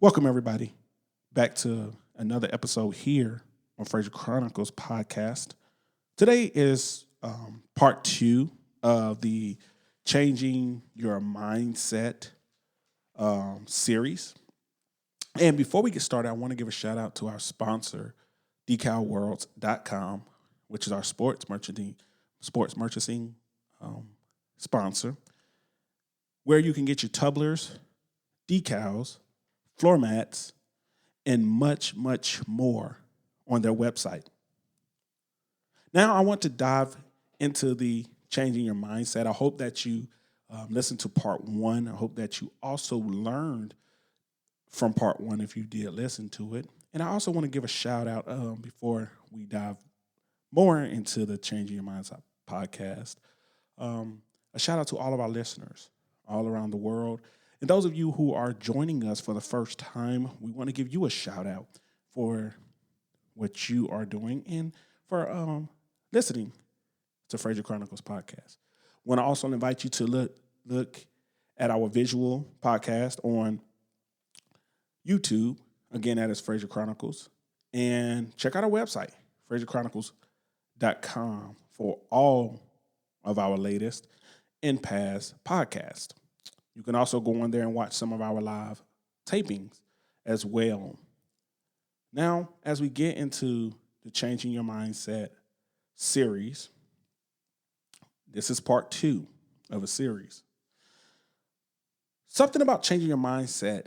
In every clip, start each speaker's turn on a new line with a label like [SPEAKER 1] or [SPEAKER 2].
[SPEAKER 1] Welcome, everybody, back to another episode here on Fraser Chronicles podcast. Today is part two of the Changing Your Mindset series. And before we get started, I want to give a shout out to our sponsor, decalworlds.com, which is our sports merchandising sponsor, where you can get your tumblers, decals, floor mats, and much, much more on their website. Now, I want to dive into the changing your mindset. I hope that you listened to part one. I hope that you also learned from part one if you did listen to it. And I also want to give a shout out before we dive more into the Changing Your Mindset podcast. A shout out to all of our listeners all around the world. And those of you who are joining us for the first time, we want to give you a shout out for what you are doing and for listening to Fraser Chronicles podcast. Want to also invite you to look at our visual podcast on YouTube. Again, that is Fraser Chronicles. And check out our website, FraserChronicles.com, for all of our latest and past podcasts. You can also go on there and watch some of our live tapings as well. Now, as we get into the Changing Your Mindset series, this is part two of a series. Something about changing your mindset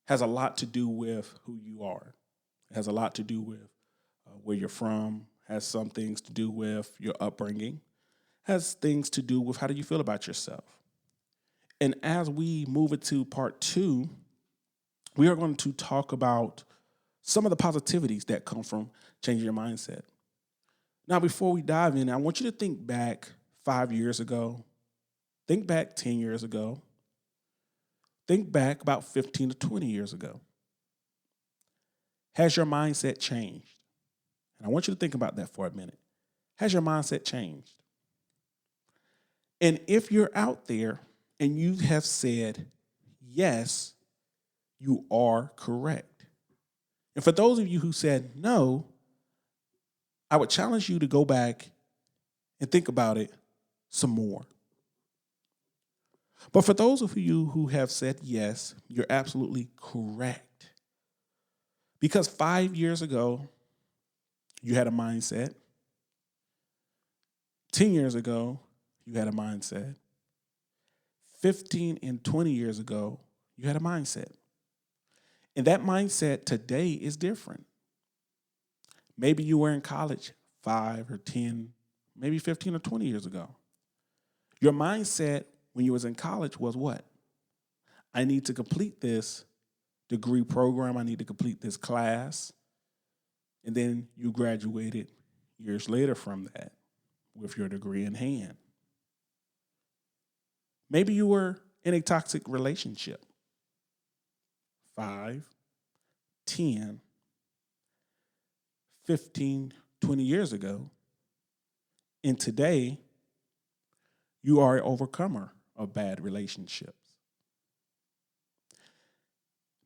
[SPEAKER 1] has a lot to do with who you are. It has a lot to do with where you're from, has some things to do with your upbringing, has things to do with how do you feel about yourself. And as we move into part two, we are going to talk about some of the positivities that come from changing your mindset. Now, before we dive in, I want you to think back 5 years ago. Think back 10 years ago. Think back about 15 to 20 years ago. Has your mindset changed? And I want you to think about that for a minute. Has your mindset changed? And if you're out there and you have said, yes, you are correct. And for those of you who said no, I would challenge you to go back and think about it some more. But for those of you who have said yes, you're absolutely correct. Because 5 years ago, you had a mindset. 10 years ago, you had a mindset. 15 and 20 years ago, you had a mindset. And that mindset today is different. Maybe you were in college 5 or 10, maybe 15 or 20 years ago. Your mindset when you was in college was what? I need to complete this degree program. I need to complete this class. And then you graduated years later from that with your degree in hand. Maybe you were in a toxic relationship 5, 10, 15, 20 years ago. And today, you are an overcomer of bad relationships.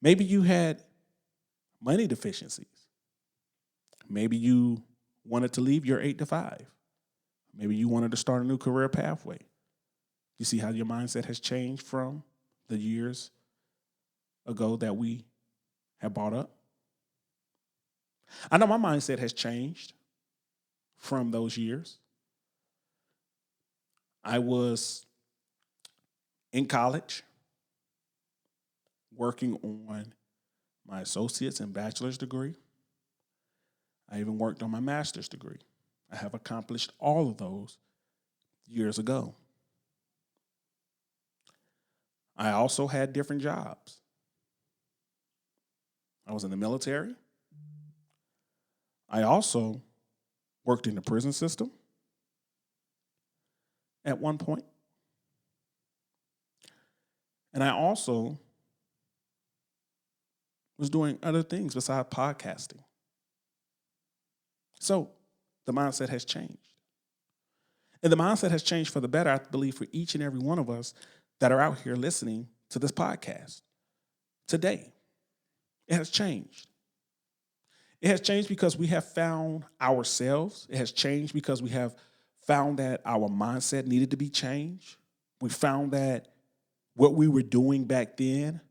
[SPEAKER 1] Maybe you had money deficiencies. Maybe you wanted to leave your 8 to 5. Maybe you wanted to start a new career pathway. You see how your mindset has changed from the years ago that we have brought up? I know my mindset has changed from those years. I was in college working on my associate's and bachelor's degree. I even worked on my master's degree. I have accomplished all of those years ago. I also had different jobs. I was in the military. I also worked in the prison system at one point. And I also was doing other things besides podcasting. So the mindset has changed. And the mindset has changed for the better, I believe, for each and every one of us that are out here listening to this podcast. today. It has changed. It has changed because we have found ourselves. It has changed because we have found that our mindset needed to be changed. We found that what we were doing back then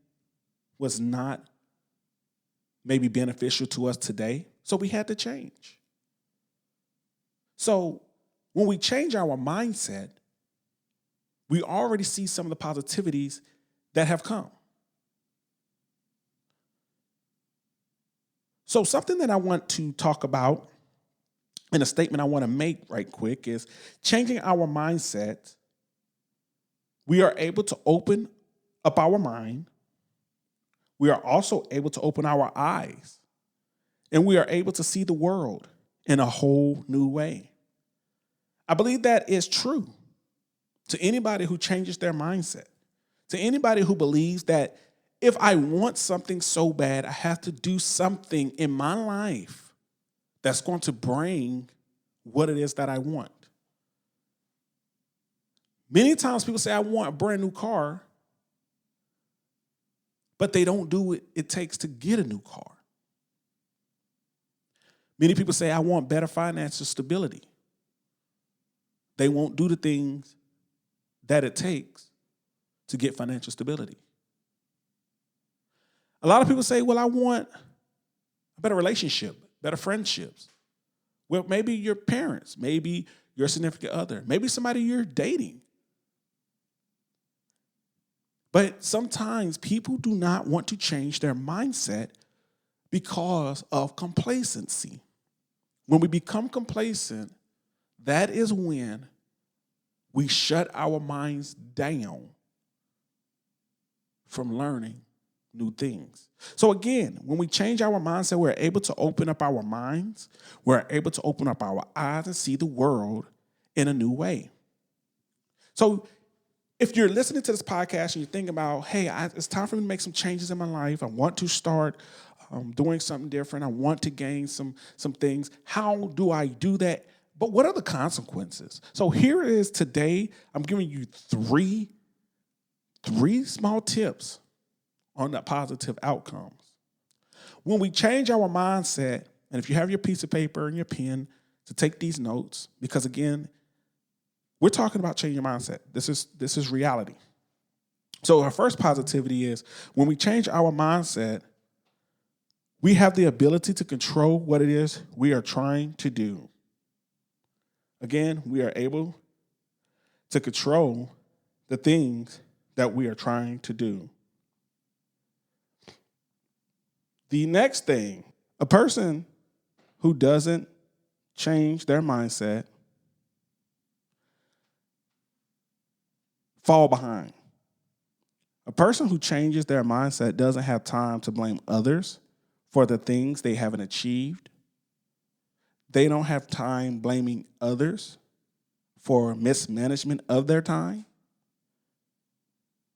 [SPEAKER 1] was not maybe beneficial to us today. So we had to change. So when we change our mindset, we already see some of the positivities that have come. So something that I want to talk about and a statement I want to make right quick is changing our mindset. We are able to open up our mind. We are also able to open our eyes, and we are able to see the world in a whole new way. I believe that is true to anybody who changes their mindset, to anybody who believes that if I want something so bad, I have to do something in my life that's going to bring what it is that I want. Many times people say, I want a brand new car, but they don't do what it takes to get a new car. Many people say, I want better financial stability. They won't do the things that it takes to get financial stability. A lot of people say, well, I want a better relationship, better friendships. Well, maybe your parents, maybe your significant other, maybe somebody you're dating. But sometimes people do not want to change their mindset because of complacency. When we become complacent, that is when we shut our minds down from learning new things. So again, when we change our mindset, we're able to open up our minds. We're able to open up our eyes and see the world in a new way. So if you're listening to this podcast and you're thinking about, hey, it's time for me to make some changes in my life. I want to start doing something different. I want to gain some things. How do I do that? But what are the consequences? So here is today, I'm giving you three small tips on the positive outcomes. When we change our mindset, and if you have your piece of paper and your pen to take these notes, because again, we're talking about changing your mindset. This is reality. So our first positivity is when we change our mindset, we have the ability to control what it is we are trying to do. Again, we are able to control the things that we are trying to do. The next thing, a person who doesn't change their mindset fall behind. A person who changes their mindset doesn't have time to blame others for the things they haven't achieved. They don't have time blaming others for mismanagement of their time.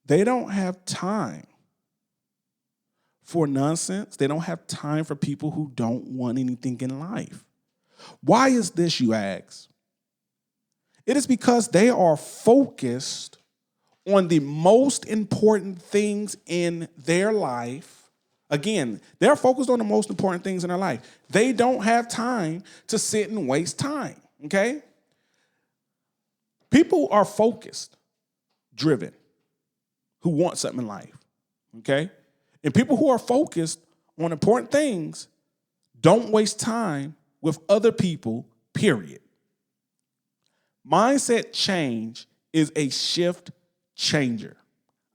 [SPEAKER 1] They don't have time for nonsense. They don't have time for people who don't want anything in life. Why is this, you ask? It is because they are focused on the most important things in their life. Again, they're focused on the most important things in their life. They don't have time to sit and waste time, okay? People are focused, driven, who want something in life, okay? And people who are focused on important things don't waste time with other people, period. Mindset change is a shift changer.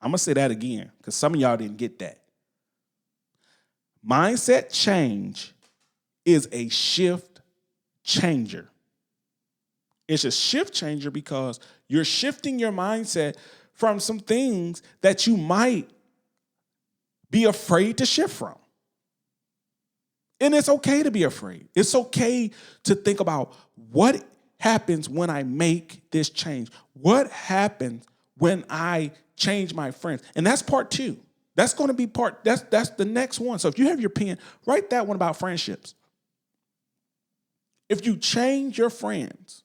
[SPEAKER 1] I'm going to say that again because some of y'all didn't get that. Mindset change is a shift changer. It's a shift changer because you're shifting your mindset from some things that you might be afraid to shift from. And it's okay to be afraid. It's okay to think about what happens when I make this change. What happens when I change my friends? And that's part two. That's going to be that's the next one. So if you have your pen, write that one about friendships. If you change your friends,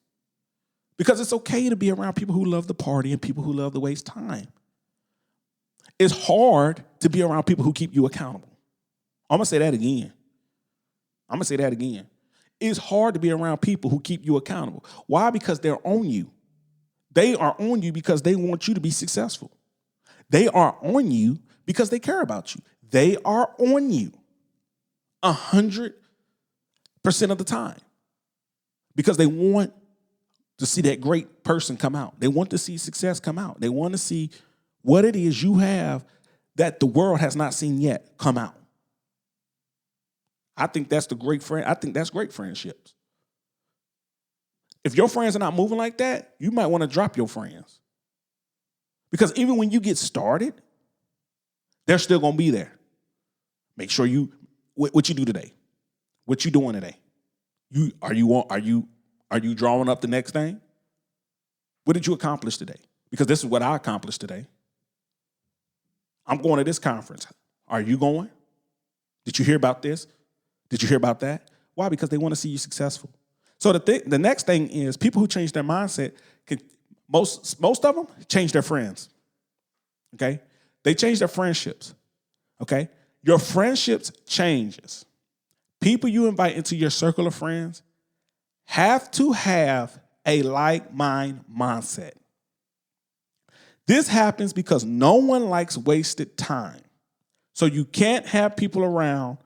[SPEAKER 1] because it's okay to be around people who love the party and people who love to waste time. It's hard to be around people who keep you accountable. I'm going to say that again. It's hard to be around people who keep you accountable. Why? Because they're on you. They are on you because they want you to be successful. They are on you because they care about you. They are on you 100% of the time because they want to see that great person come out. They want to see success come out. They want to see what it is you have that the world has not seen yet come out. I think that's great friendships. If your friends are not moving like that, you might want to drop your friends. Because even when you get started, they're still going to be there. Make sure what you do today. What you doing today? Are you drawing up the next thing? What did you accomplish today? Because this is what I accomplished today. I'm going to this conference. Are you going? Did you hear about this? Did you hear about that? Why? Because they want to see you successful. So the next thing is people who change their mindset, most of them change their friends. Okay? They change their friendships. Okay? Your friendships changes. People you invite into your circle of friends have to have a like-mind mindset. This happens because no one likes wasted time. So you can't have people around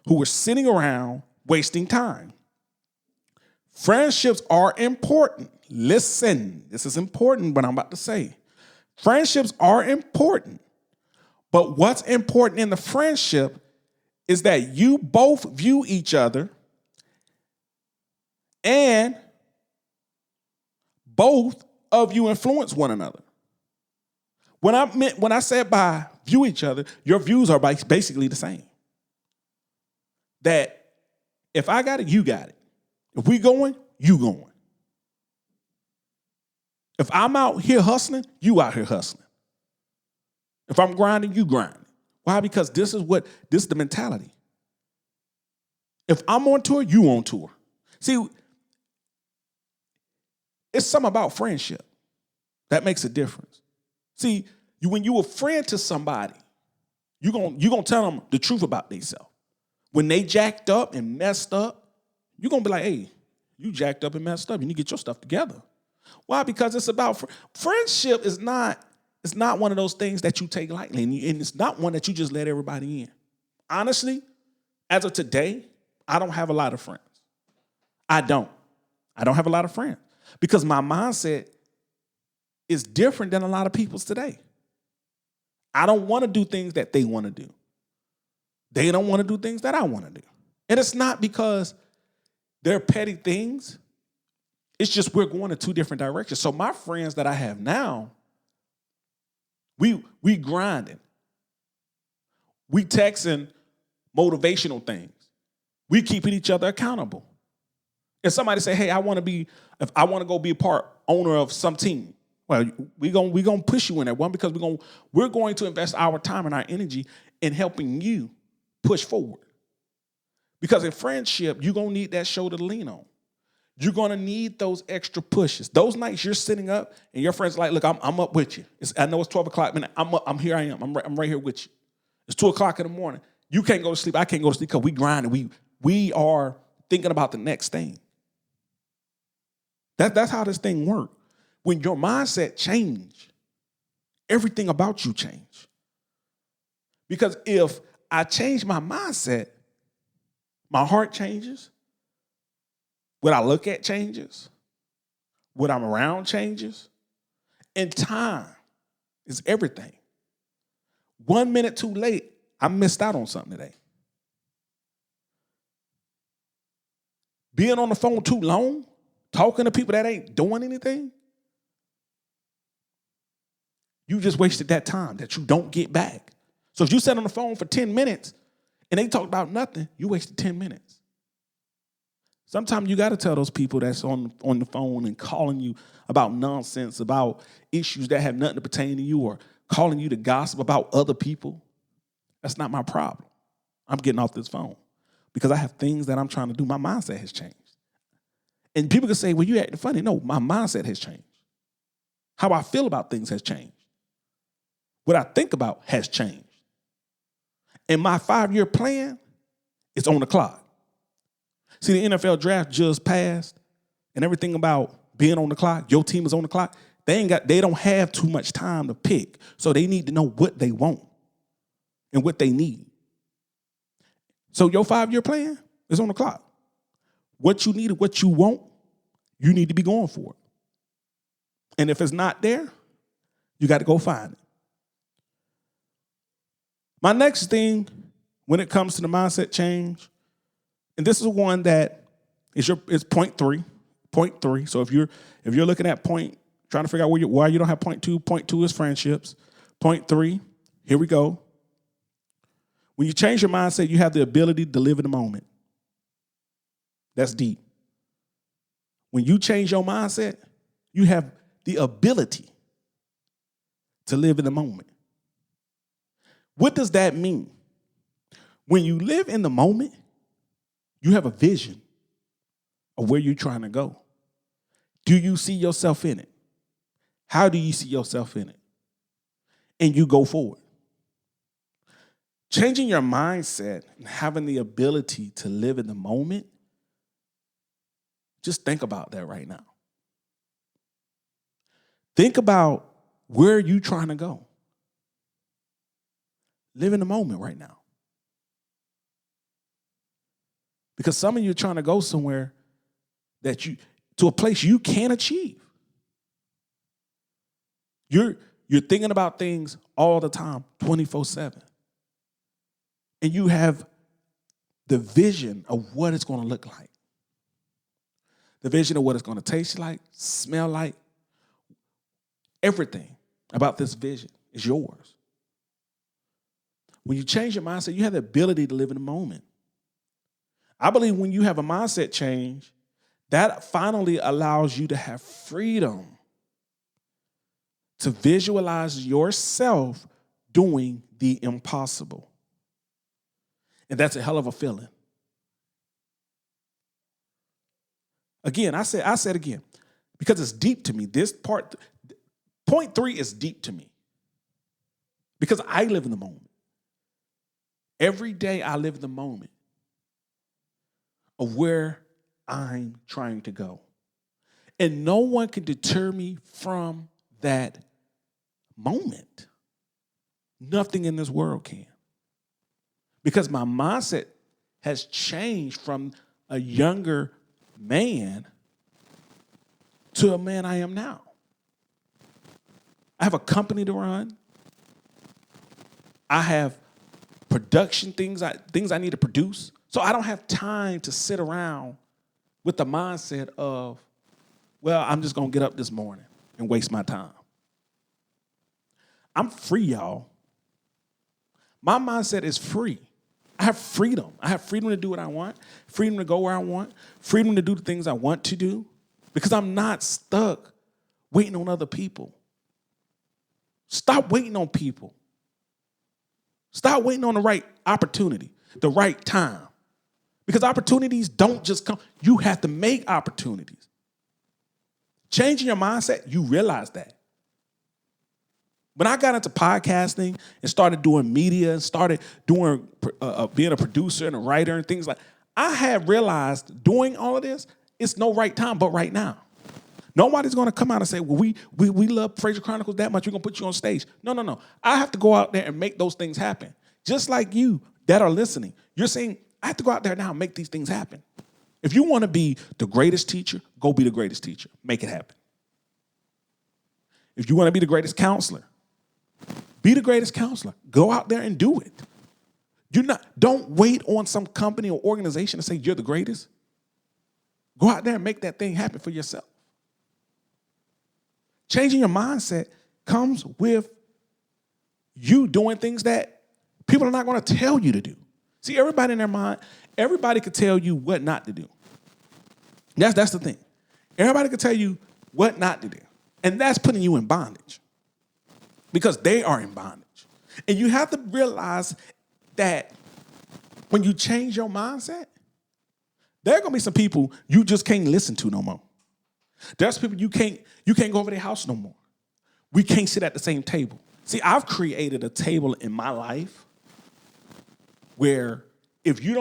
[SPEAKER 1] who are sitting around wasting time. Friendships are important. Listen, this is important, what I'm about to say. Friendships are important. But what's important in the friendship is that you both view each other and both of you influence one another. When I said by view each other, your views are basically the same. That if I got it, you got it. If we going, you going. If I'm out here hustling, you out here hustling. If I'm grinding, you grinding. Why? Because this is the mentality. If I'm on tour, you on tour. See, it's something about friendship that makes a difference. See, when you a friend to somebody, you're gonna tell them the truth about themselves. When they jacked up and messed up, you're gonna be like, hey, you jacked up and messed up. You need to get your stuff together. Why? Because it's about friendship is not one of those things that you take lightly, and it's not one that you just let everybody in. Honestly, as of today, I don't have a lot of friends. I don't have a lot of friends because my mindset is different than a lot of people's today. I don't want to do things that they want to do. They don't want to do things that I want to do. And it's not because they're petty things. It's just we're going in two different directions. So my friends that I have now, we grinding. We texting motivational things. We keeping each other accountable. If somebody say, hey, I want to go be a owner of some team. Well, we gonna push you in that one because we're going to invest our time and our energy in helping you push forward. Because in friendship, you're gonna need that shoulder to lean on. You're gonna need those extra pushes. Those nights you're sitting up and your friend's like, look, I'm up with you. I know it's 12 o'clock, man. I'm here. I am. I'm right here with you. It's 2 o'clock in the morning. You can't go to sleep. I can't go to sleep because we grinding. We are thinking about the next thing. That's how this thing works. When your mindset change, everything about you change. Because if I change my mindset, my heart changes. What I look at changes. What I'm around changes. And time is everything. 1 minute too late, I missed out on something today. Being on the phone too long, talking to people that ain't doing anything, you just wasted that time that you don't get back. So if you sat on the phone for 10 minutes and they talk about nothing, you wasted 10 minutes. Sometimes you got to tell those people that's on the phone and calling you about nonsense, about issues that have nothing to pertain to you, or calling you to gossip about other people. That's not my problem. I'm getting off this phone because I have things that I'm trying to do. My mindset has changed. And people can say, well, you acting funny. No, my mindset has changed. How I feel about things has changed. What I think about has changed. And my 5-year plan is on the clock. See, the NFL draft just passed, and everything about being on the clock, your team is on the clock. They don't have too much time to pick. So they need to know what they want and what they need. So your 5-year plan is on the clock. What you need and what you want, you need to be going for it. And if it's not there, you got to go find it. My next thing when it comes to the mindset change, and this is one that is point three. Point three. So if you're looking at trying to figure out why you don't have point two is friendships. Point three, here we go. When you change your mindset, you have the ability to live in the moment. That's deep. When you change your mindset, you have the ability to live in the moment. What does that mean? When you live in the moment, you have a vision of where you're trying to go. Do you see yourself in it? How do you see yourself in it? And you go forward. Changing your mindset and having the ability to live in the moment, just think about that right now. Think about where you're trying to go. Live in the moment right now. Because some of you are trying to go somewhere to a place you can't achieve. You're thinking about things all the time, 24/7. And you have the vision of what it's going to look like. The vision of what it's going to taste like, smell like. Everything about this vision is yours. When you change your mindset, you have the ability to live in the moment. I believe when you have a mindset change, that finally allows you to have freedom to visualize yourself doing the impossible. And that's a hell of a feeling. Again, I said again, because it's deep to me. This part, point 3 is deep to me. Because I live in the moment. Every day I live in the moment of where I'm trying to go. And no one can deter me from that moment. Nothing in this world can. Because my mindset has changed from a younger man to a man I am now. I have a company to run. I have production things I need to produce. So I don't have time to sit around with the mindset of, well, I'm just going to get up this morning and waste my time. I'm free, y'all. My mindset is free. I have freedom. I have freedom to do what I want, freedom to go where I want, freedom to do the things I want to do, because I'm not stuck waiting on other people. Stop waiting on people. Stop waiting on the right opportunity, the right time. Because opportunities don't just come. You have to make opportunities. Changing your mindset, you realize that. When I got into podcasting and started doing media and started doing being a producer and a writer and things like, I have realized doing all of this, it's no right time but right now. Nobody's going to come out and say, well, we love Fraser Chronicles that much, we're going to put you on stage. No. I have to go out there and make those things happen. Just like you that are listening. You're saying, I have to go out there now and make these things happen. If you want to be the greatest teacher, go be the greatest teacher. Make it happen. If you want to be the greatest counselor, be the greatest counselor. Go out there and do it. Don't wait on some company or organization to say you're the greatest. Go out there and make that thing happen for yourself. Changing your mindset comes with you doing things that people are not going to tell you to do. See, everybody in their mind, everybody could tell you what not to do. That's the thing. Everybody could tell you what not to do. And that's putting you in bondage. Because they are in bondage. And you have to realize that when you change your mindset, there are going to be some people you just can't listen to no more. There's people you can't go over their house no more. We can't sit at the same table. See, I've created a table in my life where if you're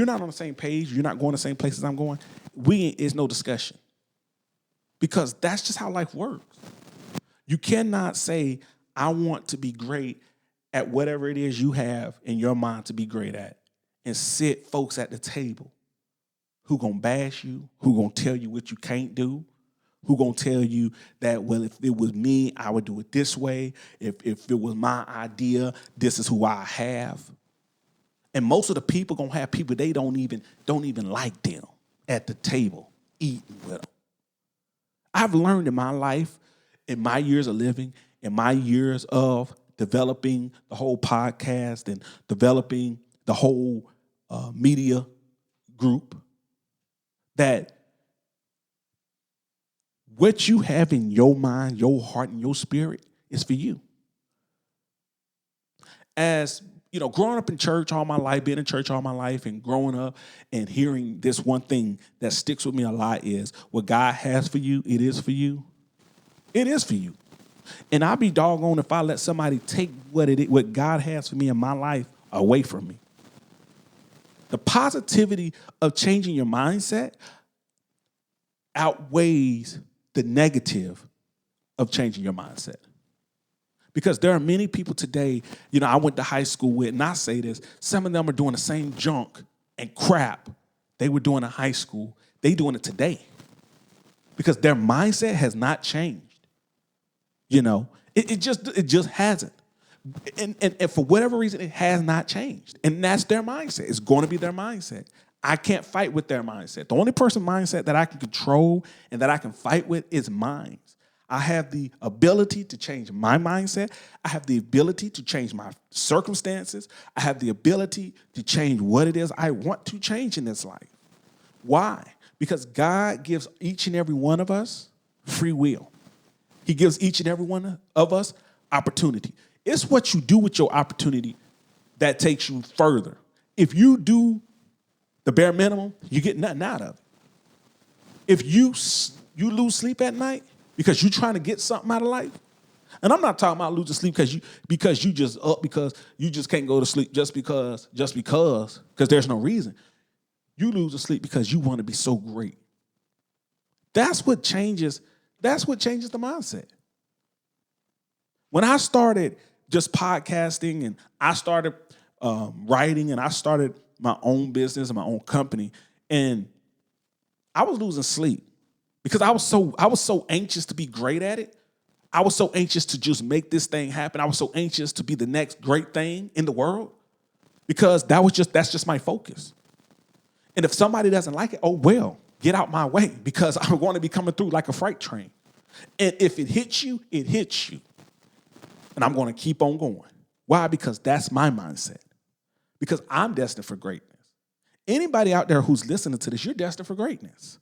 [SPEAKER 1] not on the same page, you're not going the same places I'm going, it's no discussion. Because that's just how life works. You cannot say, I want to be great at whatever it is you have in your mind to be great at, and sit folks at the table who gonna bash you, who gonna tell you what you can't do, who gonna tell you that, well, if it was me, I would do it this way. If it was my idea, this is who I have. And most of the people gonna have people they don't even like them at the table eating with them. I've learned in my life, in my years of living, in my years of developing the whole podcast and developing the whole media group, that what you have in your mind, your heart, and your spirit is for you. As growing up in church all my life, being in church all my life, and growing up and hearing this one thing that sticks with me a lot is, what God has for you, it is for you. It is for you. And I'll be doggone if I let somebody take what God has for me in my life away from me. The positivity of changing your mindset outweighs the negative of changing your mindset. Because there are many people today, I went to high school with, and I say this, some of them are doing the same junk and crap they were doing in high school. They doing it today. Because their mindset has not changed. It just hasn't. And for whatever reason, it has not changed. And that's their mindset. It's going to be their mindset. I can't fight with their mindset. The only person mindset that I can control and that I can fight with is mine. I have the ability to change my mindset. I have the ability to change my circumstances. I have the ability to change what it is I want to change in this life. Why? Because God gives each and every one of us free will. He gives each and every one of us opportunity. It's what you do with your opportunity that takes you further. If you do the bare minimum, you get nothing out of it. If you lose sleep at night because you're trying to get something out of life, and I'm not talking about losing sleep because you just up because you just can't go to sleep just because there's no reason. You lose sleep because you want to be so great. That's what changes the mindset. When I started just podcasting and I started writing and I started my own business and my own company, and I was losing sleep because I was so anxious to be great at it. I was so anxious to just make this thing happen. I was so anxious to be the next great thing in the world because that's just my focus. And if somebody doesn't like it, oh well, get out my way because I'm going to be coming through like a freight train. And if it hits you, it hits you. And I'm going to keep on going. Why? Because that's my mindset. Because I'm destined for greatness. Anybody out there who's listening to this, you're destined for greatness.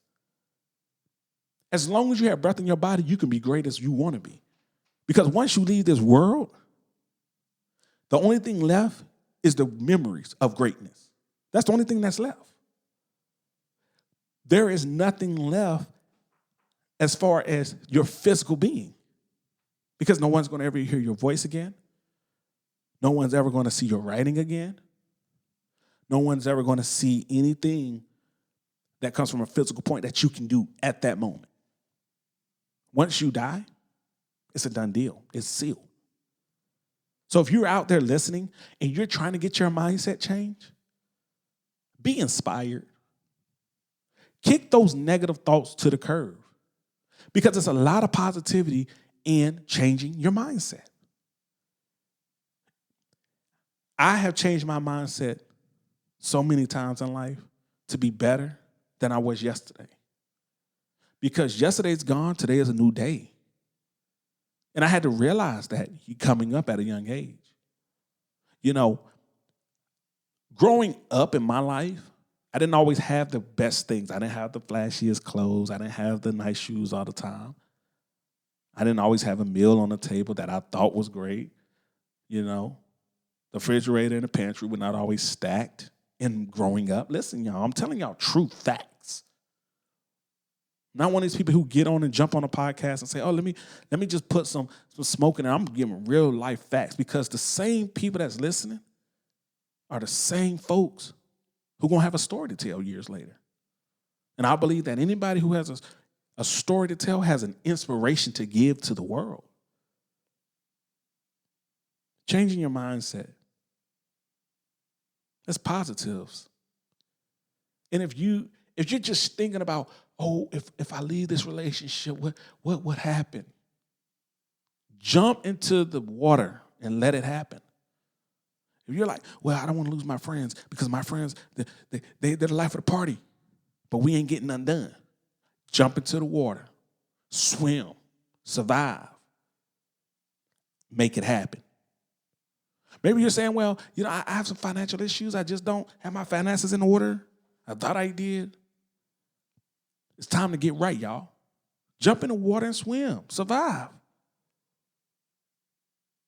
[SPEAKER 1] As long as you have breath in your body, you can be great as you want to be. Because once you leave this world, the only thing left is the memories of greatness. That's the only thing that's left. There is nothing left as far as your physical being. Because no one's going to ever hear your voice again. No one's ever going to see your writing again. No one's ever going to see anything that comes from a physical point that you can do at that moment. Once you die, it's a done deal. It's sealed. So if you're out there listening and you're trying to get your mindset changed, be inspired. Kick those negative thoughts to the curb because there's a lot of positivity in changing your mindset. I have changed my mindset so many times in life to be better than I was yesterday. Because yesterday's gone, today is a new day. And I had to realize that coming up at a young age. Growing up in my life, I didn't always have the best things. I didn't have the flashiest clothes. I didn't have the nice shoes all the time. I didn't always have a meal on the table that I thought was great. The refrigerator and the pantry were not always stacked. And growing up, listen, y'all, I'm telling y'all true facts. Not one of these people who get on and jump on a podcast and say, oh, let me just put some smoke in there. I'm giving real life facts because the same people that's listening are the same folks who are going to have a story to tell years later. And I believe that anybody who has a story to tell has an inspiration to give to the world. Changing your mindset. That's positives. And if you're just thinking about, oh, if I leave this relationship, what would happen? Jump into the water and let it happen. If you're like, well, I don't want to lose my friends because my friends, they're the life of the party, but we ain't getting none done. Jump into the water, swim, survive, make it happen. Maybe you're saying, well, I have some financial issues. I just don't have my finances in order. I thought I did. It's time to get right, y'all. Jump in the water and swim, survive.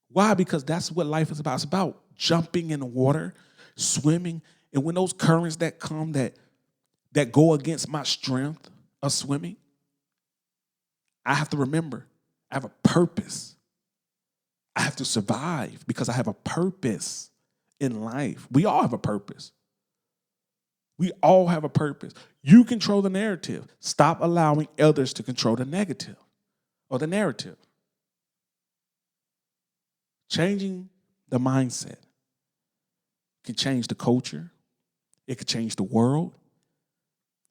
[SPEAKER 1] Why? Because that's what life is about. It's about jumping in the water, swimming, and when those currents that come that go against my strength of swimming, I have to remember I have a purpose. I have to survive because I have a purpose in life. We all have a purpose. We all have a purpose. You control the narrative. Stop allowing others to control the negative or the narrative. Changing the mindset can change the culture. It can change the world.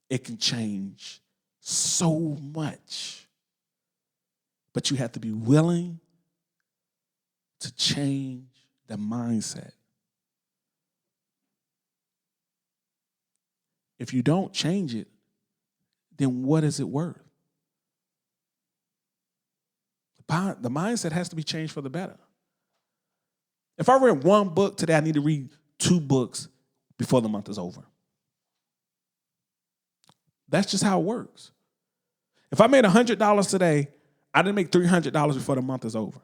[SPEAKER 1] It can change so much. But you have to be willing to change the mindset. If you don't change it, then what is it worth? The mindset has to be changed for the better. If I read one book today, I need to read 2 books before the month is over. That's just how it works. If I made $100 today, I didn't make $300 before the month is over.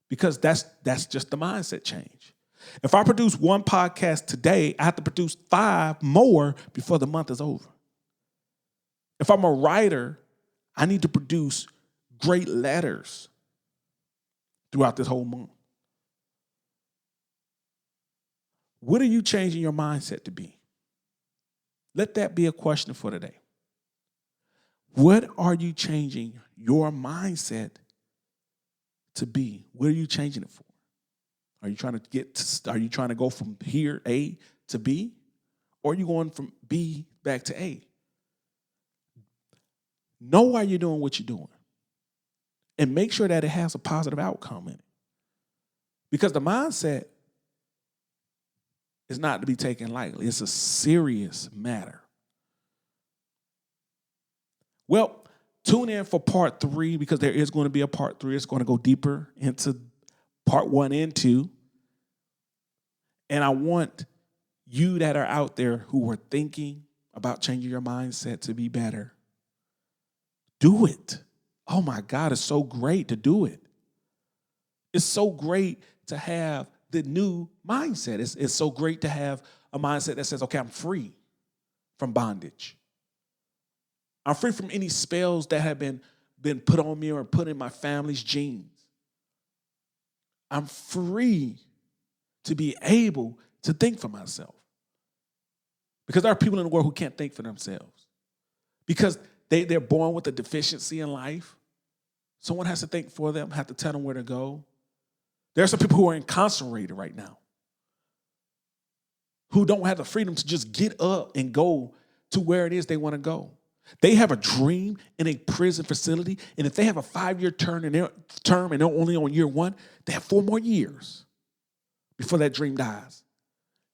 [SPEAKER 1] Because that's just the mindset change. If I produce 1 podcast today, I have to produce 5 more before the month is over. If I'm a writer, I need to produce great letters throughout this whole month. What are you changing your mindset to be? Let that be a question for today. What are you changing your mindset to be? What are you changing it for? Are you trying to go from here, A, to B? Or are you going from B back to A? Know why you're doing what you're doing. And make sure that it has a positive outcome in it. Because the mindset is not to be taken lightly. It's a serious matter. Well, tune in for part 3 because there is going to be a part 3. It's going to go deeper into part 1 and 2. And I want you that are out there who are thinking about changing your mindset to be better, do it. Oh my God, it's so great to do it. It's so great to have the new mindset. It's so great to have a mindset that says, okay, I'm free from bondage. I'm free from any spells that have been put on me or put in my family's genes. I'm free to be able to think for myself. Because there are people in the world who can't think for themselves. Because they're born with a deficiency in life. Someone has to think for them, have to tell them where to go. There are some people who are incarcerated right now who don't have the freedom to just get up and go to where it is they want to go. They have a dream in a prison facility, and if they have a 5-year term and they're only on year 1, they have 4 more years before that dream dies.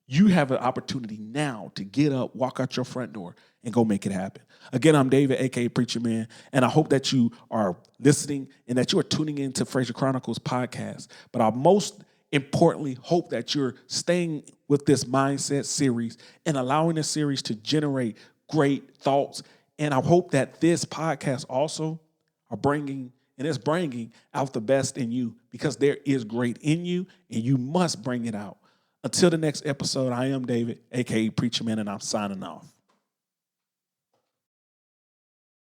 [SPEAKER 1] You have an opportunity now to get up, walk out your front door, and go make it happen. Again, I'm David, a.k.a. Preacher Man, and I hope that you are listening and that you are tuning into Fraser Chronicles podcast. But I most importantly hope that you're staying with this mindset series and allowing this series to generate great thoughts. And I hope that this podcast also is bringing out the best in you, because there is great in you and you must bring it out. Until the next episode, I am David, a.k.a. Preacher Man, and I'm signing off.